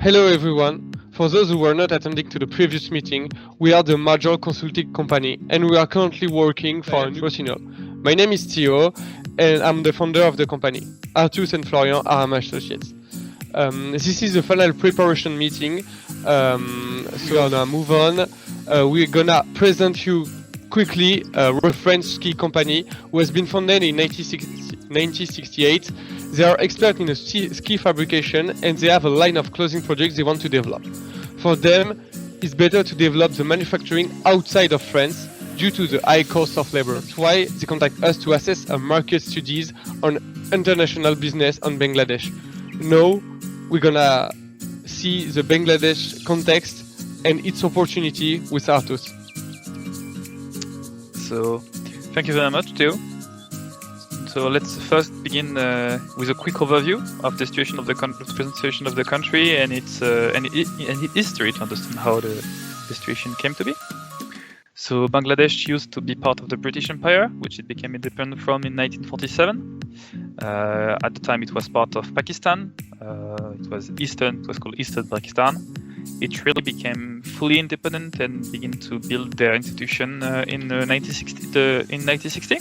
Hello everyone. For those who were not attending to the previous meeting, we are the major consulting company and we are currently working for a new Rossignol. My name is Theo and I'm the founder of the company. Artus and Florian are my associates. This is the final preparation meeting, so we're gonna move on. We're gonna present you quickly a French ski company who has been founded in 1968. They are experts in ski fabrication and they have a line of clothing projects they want to develop. For them, it's better to develop the manufacturing outside of France due to the high cost of labor. That's why they contact us to assess a market studies on international business on Bangladesh. Now, we're gonna see the Bangladesh context and its opportunity with Artus. So, thank you very much, Theo. So let's first begin with a quick overview of the situation of the present situation of the country and its history to understand how the situation came to be. So Bangladesh used to be part of the British Empire, which it became independent from in 1947. At the time, it was part of Pakistan. It was called Eastern Pakistan. It really became fully independent and began to build their institution in 1960.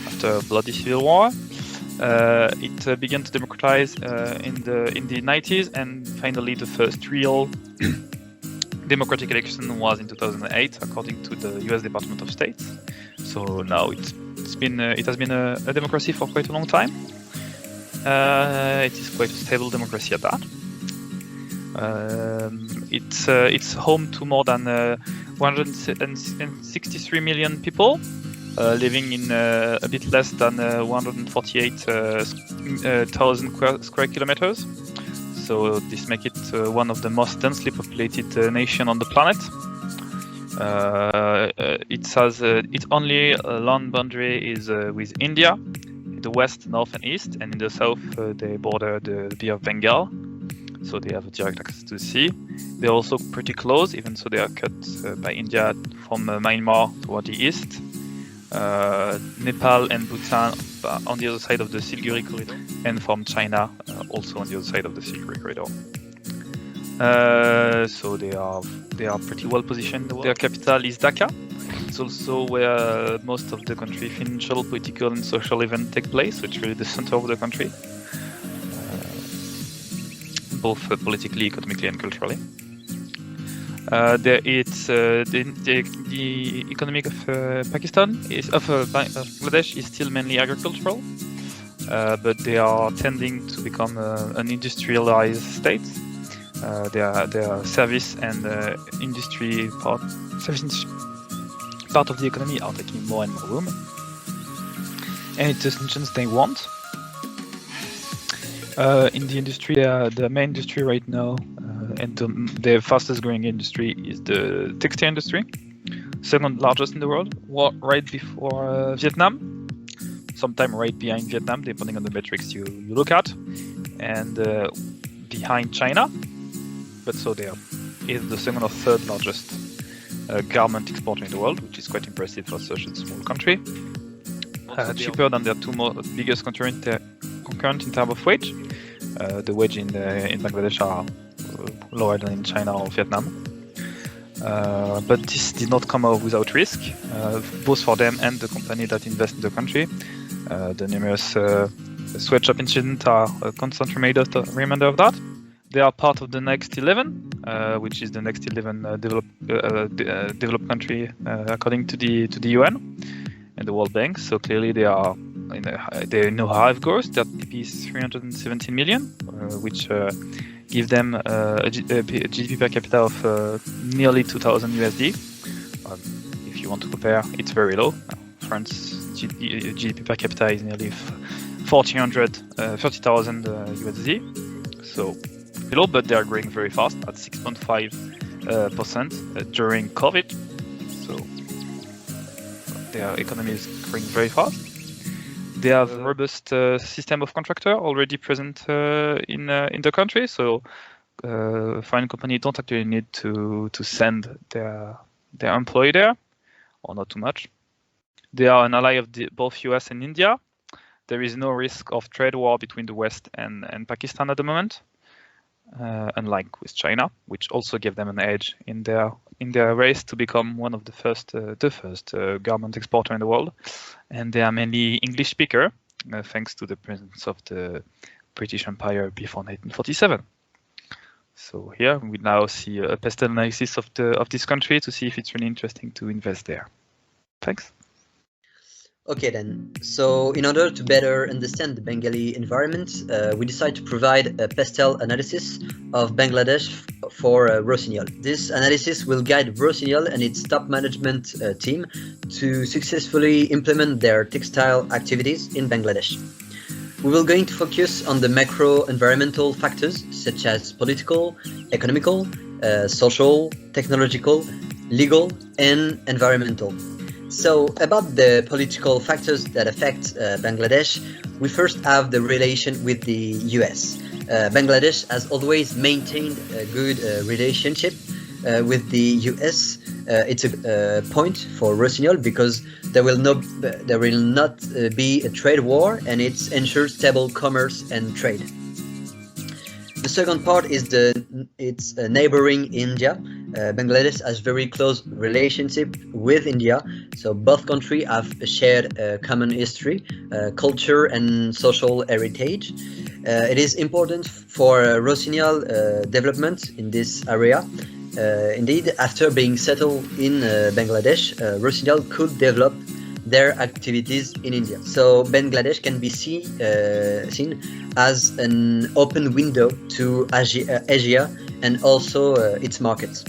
After a bloody civil war, it began to democratize in the 90s, and finally the first real democratic election was in 2008, according to the U.S. Department of State. So now it has been a democracy for quite a long time. It is quite a stable democracy at that. It's home to more than 163 million people, living in a bit less than 148,000 square kilometers. So this makes it one of the most densely populated nation on the planet. It has its only land boundary is with India, in the west, north, and east, and in the south they border the Bay of Bengal. So they have a direct access to the sea. They're also pretty close, even so they are cut by India from Myanmar toward the east. Nepal and Bhutan on the other side of the Siliguri corridor, and from China also on the other side of the Siliguri corridor. So they are pretty well positioned. Their capital is Dhaka. It's also where most of the country financial, political, and social events take place. So it's really the center of the country, both politically, economically, and culturally. The economy of Bangladesh is still mainly agricultural, but they are tending to become an industrialized state. Their service and industry part of the economy are taking more and more room, and it's the solutions they want. In the industry, the main industry right now, and the fastest growing industry is the textile industry, second largest in the world, right before Vietnam, sometime right behind Vietnam, depending on the metrics you look at, and behind China. But so they is the second or third largest garment exporter in the world, which is quite impressive for such a small country. Cheaper than their two biggest concurrent in terms of wage. The wage in Bangladesh are lower than in China or Vietnam. But this did not come out without risk, both for them and the company that invest in the country. The numerous sweatshop incidents are a constant reminder of that. They are part of the Next 11, which is the Next 11 developed country according to the UN and the World Bank. So clearly they are they know how have growth. That is 317 million, which give them a GDP per capita of nearly 2,000 USD. If you want to compare, it's very low. France GDP per capita is nearly 30,000 USD. So below, but they are growing very fast at 6.5% during COVID. So their economy is growing very fast. They have a robust system of contractor already present in the country. So foreign companies don't actually need to send their employee there, or not too much. They are an ally of both US and India. There is no risk of trade war between the West and Pakistan at the moment. unlike with China, which also gave them an edge in their race to become one of the first garment exporter in the world. And they are mainly English speaker, thanks to the presence of the British Empire before 1947. So here we now see a pastel analysis of this country to see if it's really interesting to invest there. Thanks. Okay then, so in order to better understand the Bengali environment, we decided to provide a pastel analysis of Bangladesh for Rossignol. This analysis will guide Rossignol and its top management team to successfully implement their textile activities in Bangladesh. We will going to focus on the macro environmental factors such as political, economical, social, technological, legal, and environmental. So about the political factors that affect Bangladesh, we first have the relation with the US. Bangladesh has always maintained a good relationship with the US. It's a point for Rossignol because there will not be a trade war, and it ensures stable commerce and trade. The second part is its neighboring India. Bangladesh has very close relationship with India, so both countries have a shared common history, culture, and social heritage. It is important for Rossignol development in this area. Indeed, after being settled in Bangladesh, Rossignol could develop their activities in India. So Bangladesh can be seen as an open window to Asia and also its markets.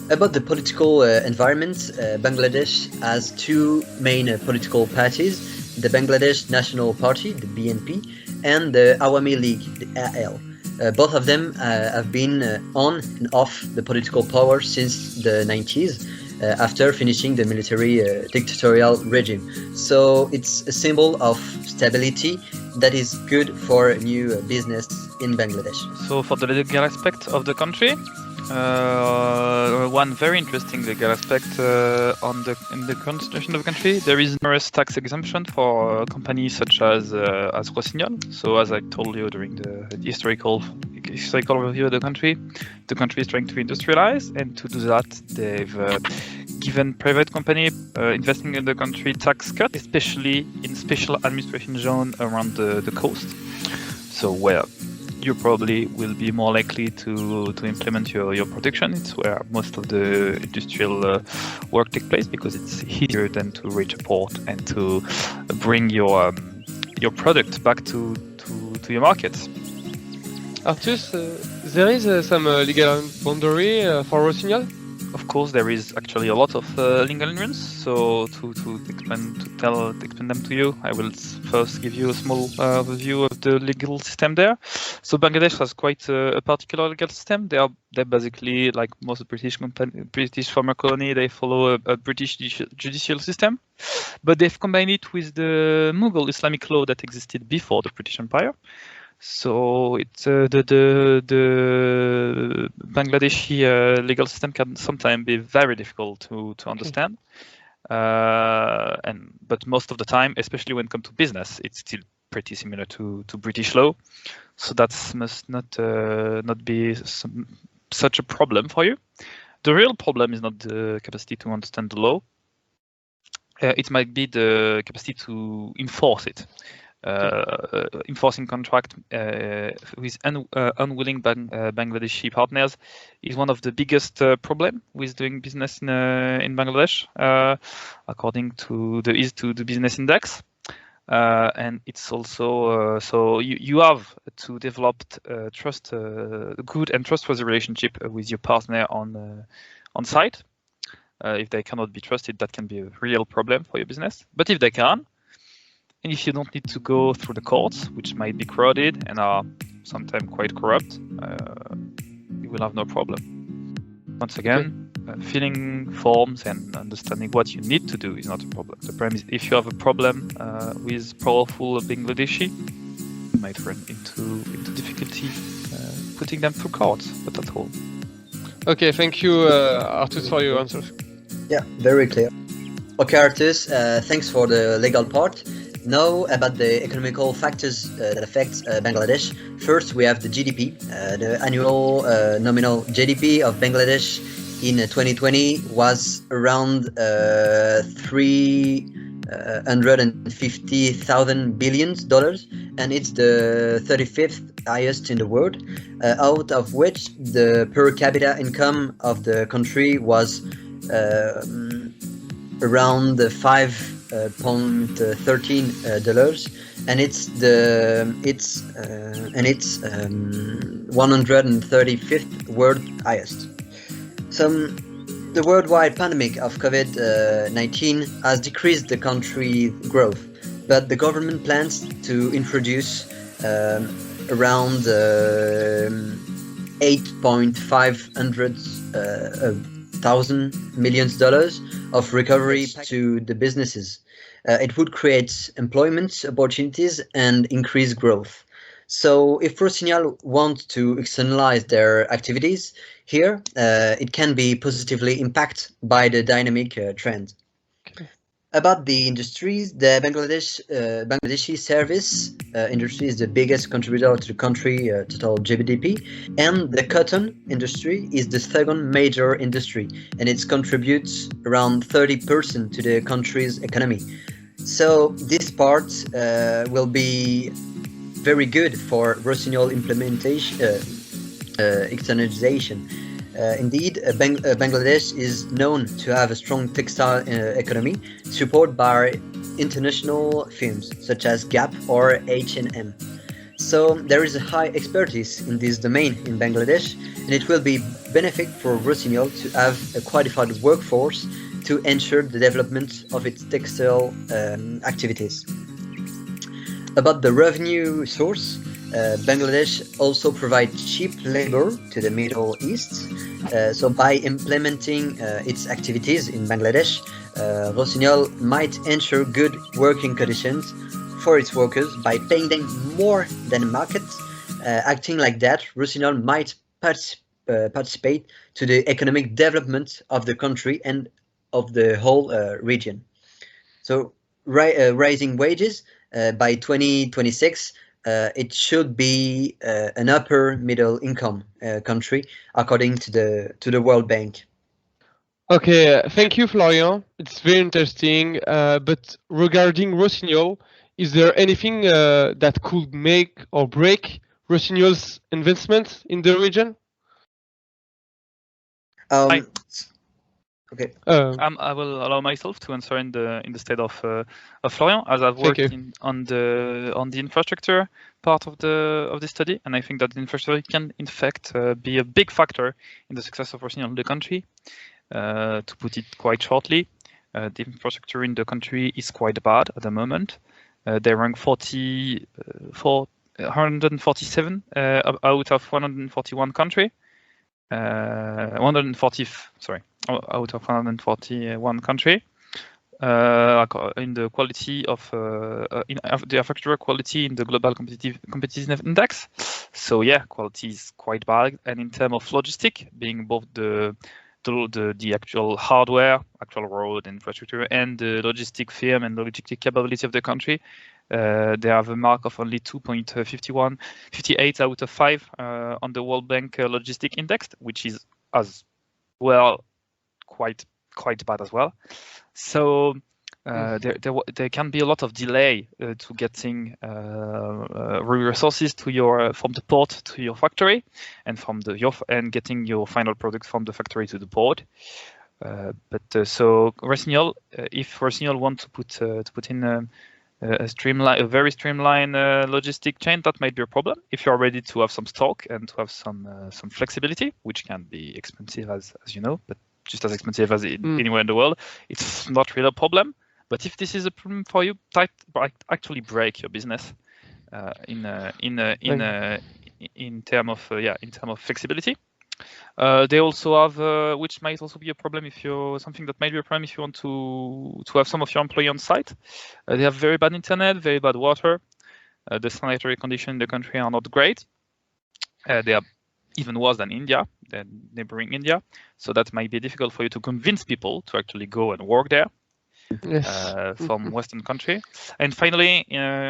About the political environment, Bangladesh has two main political parties, the Bangladesh National Party, the BNP, and the Awami League, the AL. Both of them have been on and off the political power since the 90s. After finishing the military dictatorial regime. So it's a symbol of stability that is good for new business in Bangladesh. So for the legal aspect of the country, one very interesting legal aspect in the constitution of the country, there is numerous tax exemption for companies such as Rossignol. So as I told you during the historical review of the country is trying to industrialize, and to do that they've given private company investing in the country tax cut, especially in special administration zone around the coast. So where you probably will be more likely to implement your production. It's where most of the industrial work takes place, because it's easier than to reach a port and to bring your product back to your markets. Artus, there is some legal boundary for Rossignol? Of course, there is actually a lot of legal hindrance. So to explain them to you, I will first give you a small overview of the legal system there. So Bangladesh has quite a particular legal system. They're basically, like most British former colony, they follow a British judicial system, but they've combined it with the Mughal Islamic law that existed before the British Empire. So it's the Bangladeshi legal system can sometimes be very difficult to understand, but most of the time, especially when it comes to business, it's still pretty similar to British law. So that must not be such a problem for you. The real problem is not the capacity to understand the law. It might be the capacity to enforce it. Enforcing contract with unwilling Bangladeshi partners is one of the biggest problem with doing business in Bangladesh, according to the Business Index. And it's also so you have to develop good and trustworthy relationship with your partner on site. If they cannot be trusted, that can be a real problem for your business. But if they can, and if you don't need to go through the courts, which might be crowded and are sometimes quite corrupt, you will have no problem. Once again, filling forms and understanding what you need to do is not a problem. The problem is if you have a problem with powerful Bangladeshi, you might run into difficulty putting them through courts, but that's all. Okay, thank you, Artus, for your answers. Yeah, very clear. Okay, Artus, thanks for the legal part. Now about the economical factors that affect Bangladesh. First, we have the GDP. The annual nominal GDP of Bangladesh in 2020 was around 350,000 billions dollars, and it's the 35th highest in the world. Out of which the per capita income of the country was around $5.13, and it's 135th world highest. The worldwide pandemic of COVID-19 has decreased the country growth, but the government plans to introduce around $8.5 million of recovery to the businesses. It would create employment opportunities and increase growth. So if Rossignol wants to externalize their activities here, it can be positively impacted by the dynamic trend. Okay. About the industries, the Bangladeshi service industry is the biggest contributor to the country total GDP, and the cotton industry is the second major industry, and it contributes around 30% to the country's economy. So this part will be very good for Rossignol implementation, externalization. Indeed, Bangladesh is known to have a strong textile economy, supported by international firms such as Gap or H&M. So there is a high expertise in this domain in Bangladesh, and it will be benefit for Rossignol to have a qualified workforce to ensure the development of its textile activities. About the revenue source, Bangladesh also provides cheap labor to the Middle East. So by implementing its activities in Bangladesh, Rossignol might ensure good working conditions for its workers by paying them more than the market. Acting like that, Rossignol might participate to the economic development of the country and of the whole region. So raising wages by 2026, it should be an upper middle income country according to the World Bank. Okay, thank you, Florian. It's very interesting. But regarding Rossignol, is there anything that could make or break Rossignol's investment in the region? Hi. Okay. I will allow myself to answer in the stead of Florian, as I've worked on the infrastructure part of the study, and I think that the infrastructure can in fact be a big factor in the success of Rossignol in the country. To put it quite shortly, the infrastructure in the country is quite bad at the moment. They rank 147 out of 141 country. 140, sorry, out of 141 country. In the quality of the infrastructure quality in the global competitiveness index. So yeah, quality is quite bad, and in terms of logistic, being both the actual hardware, actual road infrastructure, and the logistic firm and logistic capability of the country, they have a mark of only 2.58 out of 5 on the World Bank logistic index, which is as well quite bad as well. So there can be a lot of delay to getting resources to from the port to your factory, and and getting your final product from the factory to the port. So Rossignol, if Rossignol want to put in a very streamlined logistic chain, that might be a problem. If you're ready to have some stock and to have some flexibility, which can be expensive as you know, but just as expensive as anywhere in the world, it's not really a problem. But if this is a problem for you, actually break your business in terms of flexibility. They also have, which might also be a problem if you want to have some of your employees on site. They have very bad internet, very bad water. The sanitary conditions in the country are not great. They are even worse than neighboring India. So that might be difficult for you to convince people to actually go and work there. Yes. from Western country. And finally,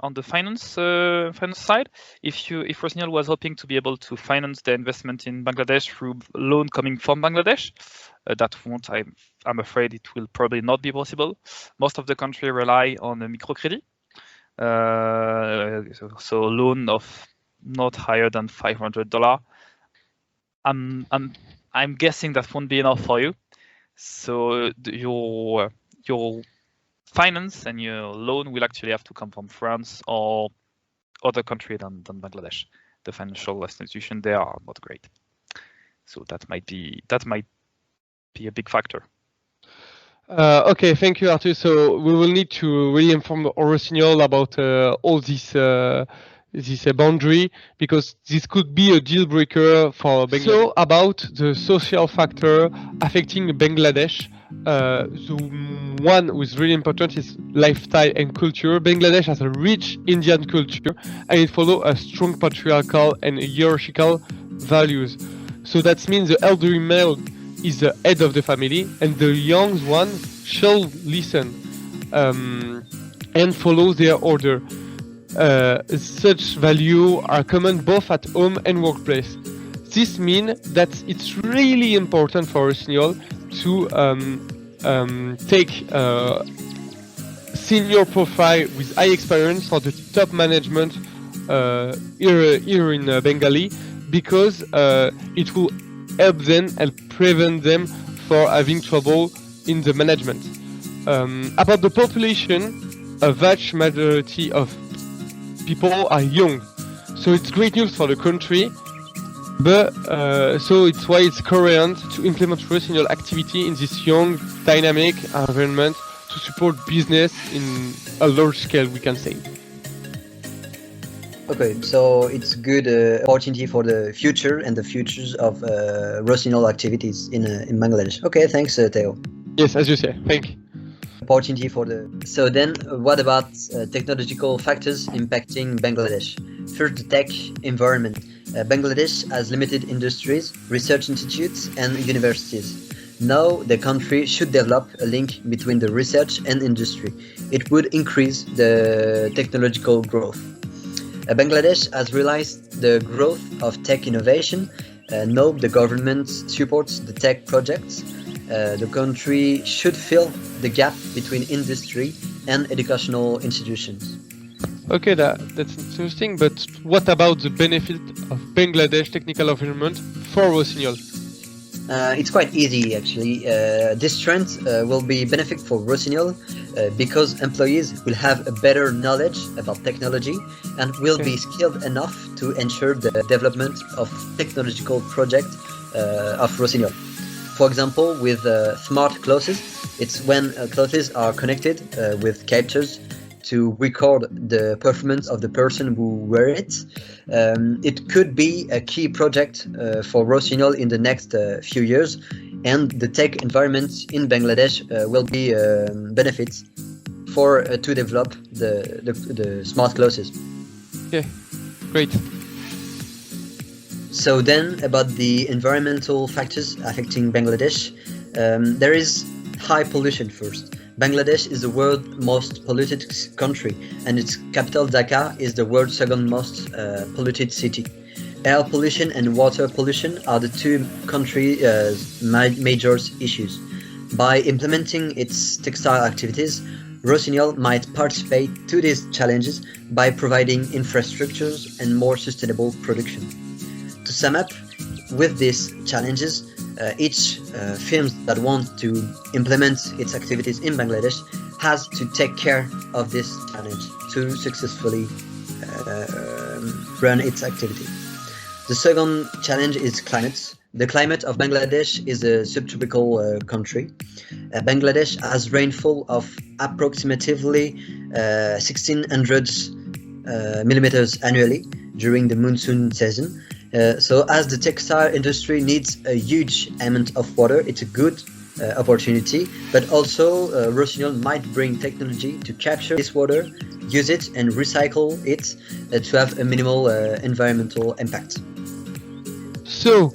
on the finance side, if Rossignol was hoping to be able to finance the investment in Bangladesh through loan coming from Bangladesh, that won't. I'm afraid it will probably not be possible. Most of the country rely on a microcredit, so a loan of not higher than $500. I'm guessing that won't be enough for you. So your finance and your loan will actually have to come from France or other country than Bangladesh. The financial institutions there are not great, so that might be a big factor. Okay, thank you, Arthur. So we will need to really inform Rossignol about all this boundary, because this could be a deal breaker for Bangladesh. So about the social factor affecting Bangladesh, the one who is really important is lifestyle and culture. Bangladesh has a rich Indian culture, and it follows a strong patriarchal and hierarchical values. So that means the elderly male is the head of the family, and the young one shall listen and follow their order. Such values are common both at home and workplace. This means that it's really important for Rossignol to take senior profile with high experience for the top management here in Bengali, because it will help them and prevent them for having trouble in the management. About the population, a vast majority of people are young, so it's great news for the country. But so it's why it's current to implement Rossignol activity in this young, dynamic environment to support business in a large scale, we can say. Okay, so it's good opportunity for the future and the futures of Rossignol activities in Bangladesh. Okay, thanks, Theo. Yes, as you say. Thank you. Opportunity for the. So then, what about technological factors impacting Bangladesh? First, the tech environment. Bangladesh has limited industries, research institutes, and universities. Now, the country should develop a link between the research and industry. It would increase the technological growth. Bangladesh has realized the growth of tech innovation. Now the government supports the tech projects. The country should fill the gap between industry and educational institutions. Okay, that's interesting, but what about the benefit of Bangladesh technical environment for Rossignol? It's quite easy, actually. This trend will be benefit for Rossignol because employees will have a better knowledge about technology and will be skilled enough to ensure the development of technological projects of Rossignol. For example, with smart clothes, it's when clothes are connected with captures to record the performance of the person who wear it. It could be a key project for Rossignol in the next few years, and the tech environment in Bangladesh will be benefits for to develop the smart clothes. Okay, great. So then, about the environmental factors affecting Bangladesh, there is high pollution first. Bangladesh is the world's most polluted country, and its capital Dhaka is the world's second most polluted city. Air pollution and water pollution are the two country's major issues. By implementing its textile activities, Rossignol might participate to these challenges by providing infrastructures and more sustainable production. To sum up, with these challenges, each firm that wants to implement its activities in Bangladesh has to take care of this challenge to successfully run its activity. The second challenge is climate. The climate of Bangladesh is a subtropical country. Bangladesh has rainfall of approximately 1,600 millimeters annually during the monsoon season. So as the textile industry needs a huge amount of water, it's a good opportunity, but also Rossignol might bring technology to capture this water, use it and recycle it to have a minimal environmental impact. So,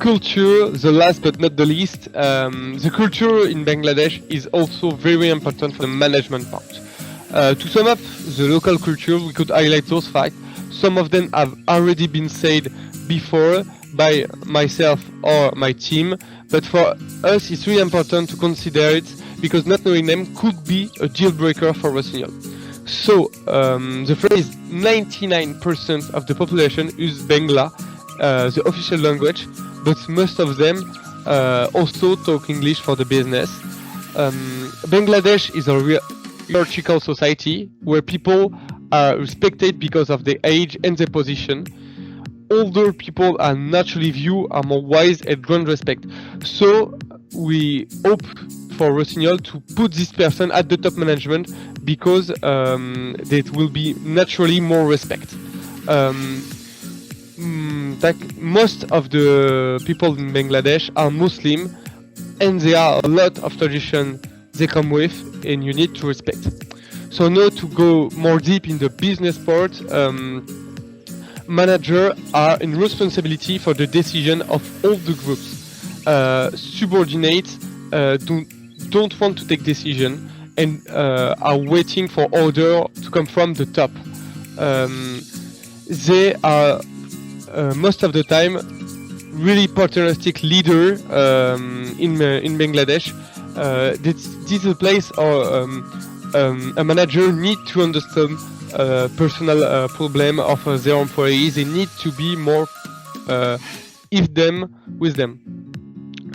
culture, the last but not the least, the culture in Bangladesh is also very important for the management part. To sum up the local culture, we could highlight those facts. Some of them have already been said before by myself or my team, but for us it's really important to consider it because not knowing them could be a deal breaker for Rossignol. So the phrase 99% of the population use Bangla, the official language, but most of them also talk English for the business. Bangladesh is a hierarchical society where people are respected because of their age and their position. Older people are naturally viewed are more wise and grant respect. So we hope for Rossignol to put this person at the top management because there will be naturally more respect. Most of the people in Bangladesh are Muslim and there are a lot of tradition they come with and you need to respect. So now to go more deep in the business part, managers are in responsibility for the decision of all the groups. Subordinates don't want to take decision and are waiting for order to come from the top. They are most of the time really paternalistic leader in Bangladesh. This is a place or a manager need to understand personal problem of their employees. They need to be more with them.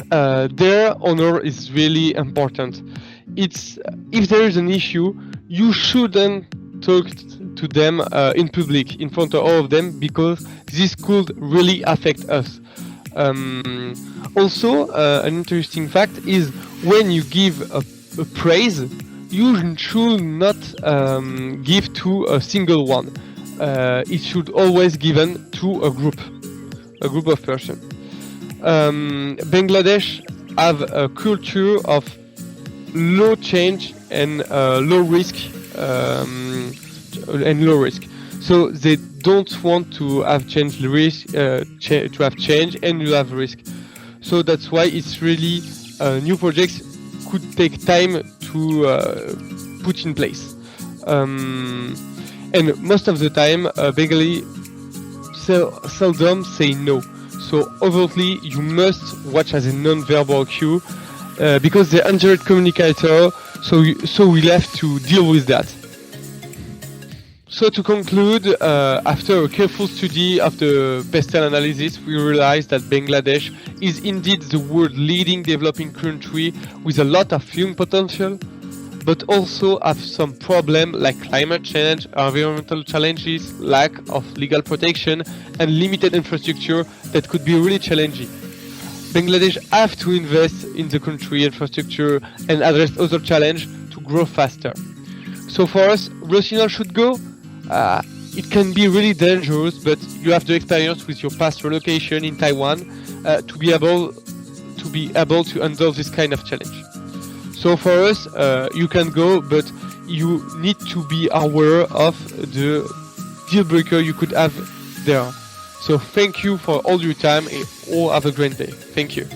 Their honor is really important. It's if there is an issue, you shouldn't talk to them in public in front of all of them because this could really affect us. Also, an interesting fact is when you give a praise, you should not give to a single one. It should always given to a group of persons. Bangladesh have a culture of low change and low risk. So they don't want to have change risk, to have change and you have risk. So that's why it's really new projects could take time to put in place. And most of the time, Bengali seldom say no. So overtly, you must watch as a non-verbal cue because they're injured communicator. So we have to deal with that. So to conclude, after a careful study of the PESTEL analysis, we realized that Bangladesh is indeed the world leading developing country with a lot of young potential, but also have some problems like climate change, environmental challenges, lack of legal protection, and limited infrastructure that could be really challenging. Bangladesh have to invest in the country infrastructure and address other challenges to grow faster. So for us, Rossignol should go. It can be really dangerous, but you have the experience with your past relocation in Taiwan to be able to handle this kind of challenge. So for us, you can go, but you need to be aware of the deal breaker you could have there. So thank you for all your time and all have a great day. Thank you.